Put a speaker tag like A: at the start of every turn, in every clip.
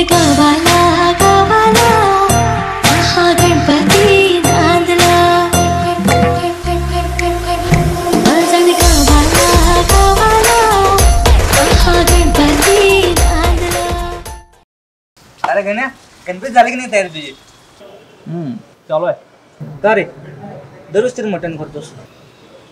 A: गावाला गावाला हा गणपती नांदला आजण गावाला गावाला हा गणपती नांदला।
B: अरे गण्या गणपती झाले की नाही तयारी तुझी?
C: चालू आहे।
B: का रे दररोज तरी मटण करतोस?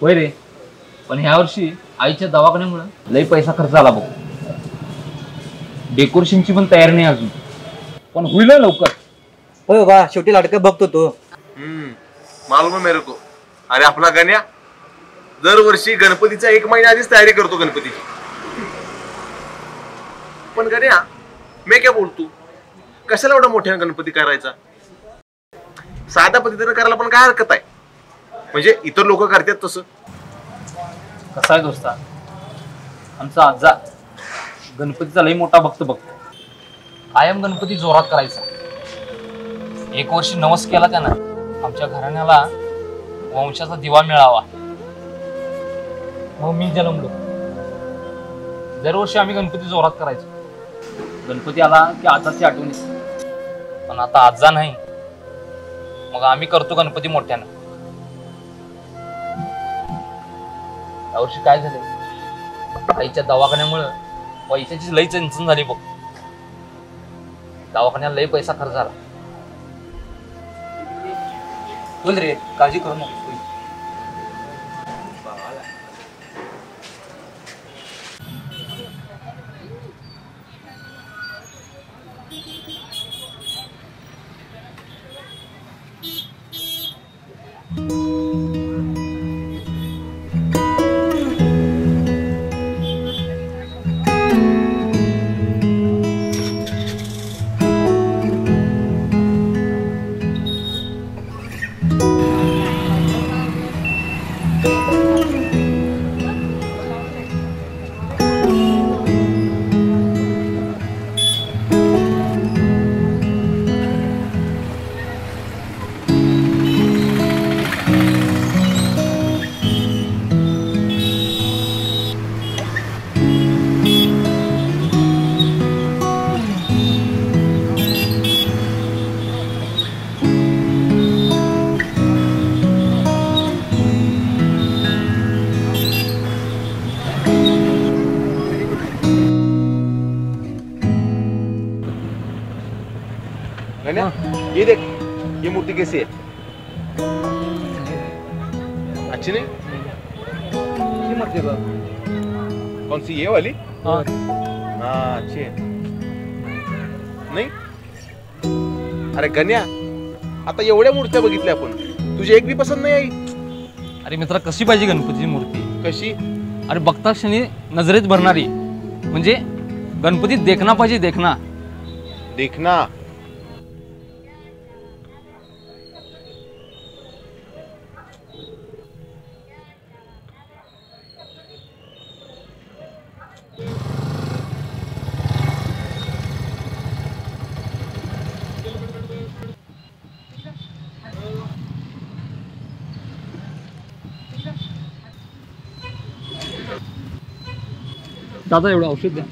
C: होय रे, पण ह्या वर्षी आईच्या दवाखान्यामुळे लई पैसा खर्च आला बघ। डेकोरेशनची पण तयारी नाही अजून, पण होईल लवकर।
B: होय बा, शेवटी लाडका बघतो तो।
D: मालूम है मेरे को। अरे आपला गण्या दरवर्षी गणपतीचा 1 महिना आधीच तयारी करतो गणपतीची। पण गण्या मी काय बोलतो, कशाला एवढा मोठ्या गणपती करायचा? साध्या पद्धतीने करायला पण काय हरकत आहे? म्हणजे इतर लोक करतात तसं।
C: कसा आहे दोस्ता, आमचा आजा गणपतीचा लई मोठा भक्त बघतो। कायम गणपती जोरात करायचा। 1 वर्षी नवस केला त्यानं, आमच्या घराण्याला वंशाचा दिवा मिळावा। मग मी जन्मलो। दरवर्षी आम्ही गणपती जोरात करायचो। गणपती आला की आजाची आठवण येते, पण आता आजा नाही, मग आम्ही करतो गणपती मोठ्यानं। यावर्षी काय झालं, आईच्या दवाखान्यामुळे पैशाची लई चणचण झाली बघ। दवाखान्याला लई पैसा खर्च झाला।
B: बोल रे, काळजी करू नको।
D: गण्या ये देख, ये मूर्ति कैसी है? अच्छी नहीं? कौन सी, ये वाली? हाँ अच्छी है। नहीं? अरे गण्या, आता एवढ्या मूर्त्या बघितल्या आपण, तुझी एक भी पसंत नाही आई?
C: अरे मित्रा, कशी पाहिजे गणपतीची मूर्ती?
D: कशी?
C: अरे बघता क्षणी नजरेत भरणारी, म्हणजे गणपती देखना पाहिजे, देखना।
D: देखना?
C: दादा एवढं औषध द्या।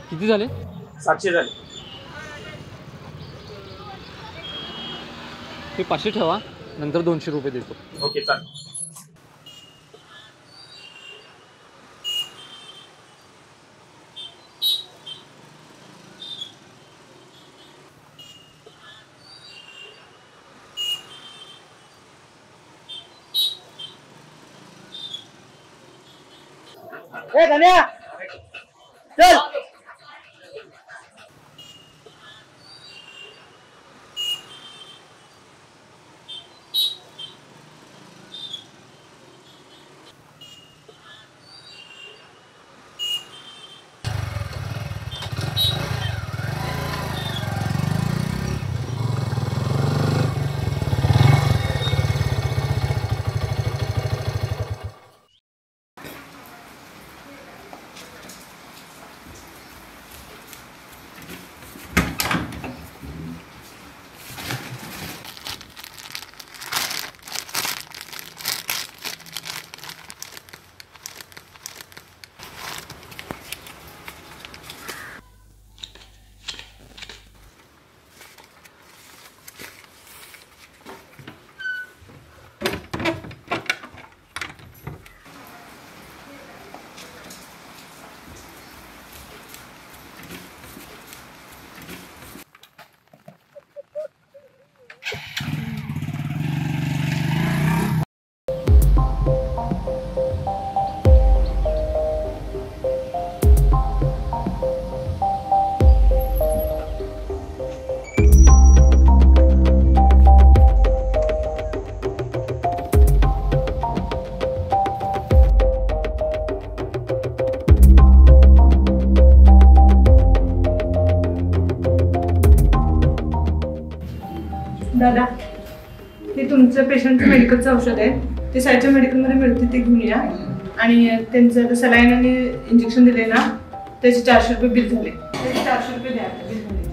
C: किती झाले?
B: 700 झाले।
C: हे 500 ठेवा, नंतर 200 रुपये देतो।
B: ओके चालेल। ए धन्या चल।
E: दादा हे तुमचं पेशंटचं मेडिकलचं औषध आहे ते साईडच्या मेडिकलमध्ये मिळते ते घेऊन या आणि त्यांचं सलाईन आणि इंजेक्शन दिले ना त्याचे 400 रुपये बिल झाले त्याचे 400 रुपये द्या बिल झाले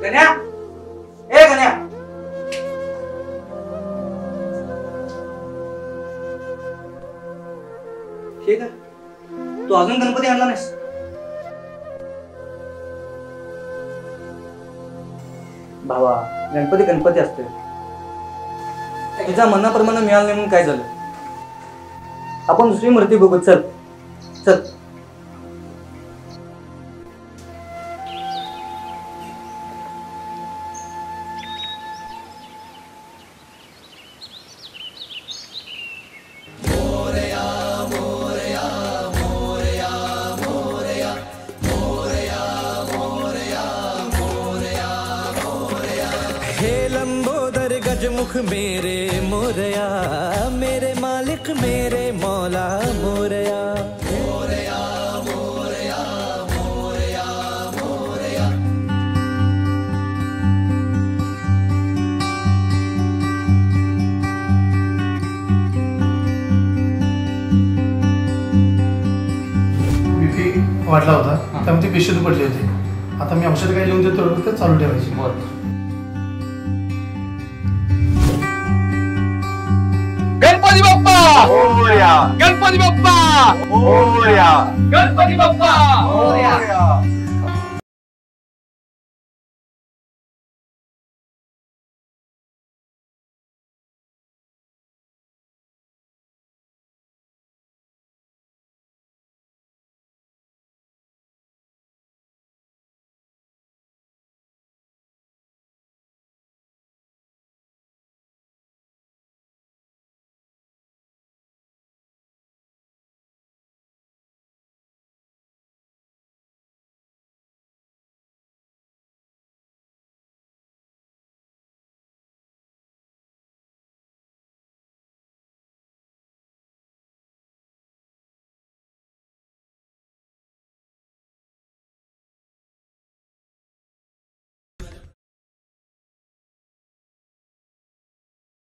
B: गण्या ए गण्या ठीक आहे तू अजून गणपती आणला नाहीस भावा गणपती गणपती असते तुझ्या मनाप्रमाणे मिळालं नाही म्हणून काय झालं आपण दुसरी मूर्ती बघू चल चल
F: गजमुख मेरे मोरया मेरे मालिक मेरे मौला मोरया मोरया मोरया मोरया मोरया
G: बीपी वाढला होता त्यामुळे बेशुद्ध पडली होती आता मी औषध काय लिहून देतो ते चालू ठेवायची
C: बरं गणपती बाप्पा
D: मोरया
C: गणपती बाप्पा
D: मोरया
C: गणपती बाप्पा
D: मोरया